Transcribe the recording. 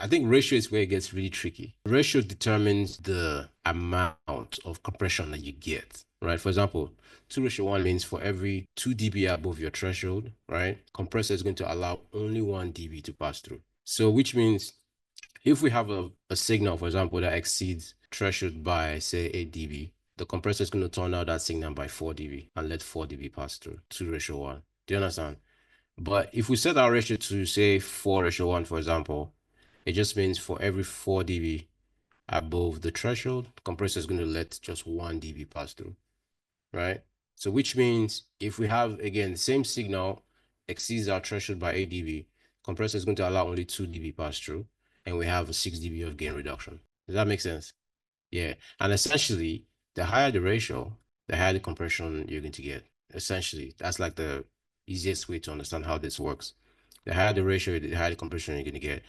I think ratio is where it gets really tricky. Ratio determines the amount of compression that you get, right? For example, 2:1 means for every 2 dB above your threshold, right? Compressor is going to allow only 1 dB to pass through. So which means if we have a signal, for example, that exceeds threshold by say 8 dB, the compressor is going to turn out that signal by 4 dB and let 4 dB pass through 2:1. Do you understand? But if we set our ratio to say 4:1, for example, it just means for every 4 dB above the threshold, the compressor is going to let just 1 dB pass through, right? So which means if we have, again, the same signal exceeds our threshold by 8 dB, compressor is going to allow only 2 dB pass through, and we have a 6 dB of gain reduction. Does that make sense? Yeah. And essentially, the higher the ratio, the higher the compression you're going to get. Essentially, that's like the easiest way to understand how this works. The higher the ratio, the higher the compression you're going to get.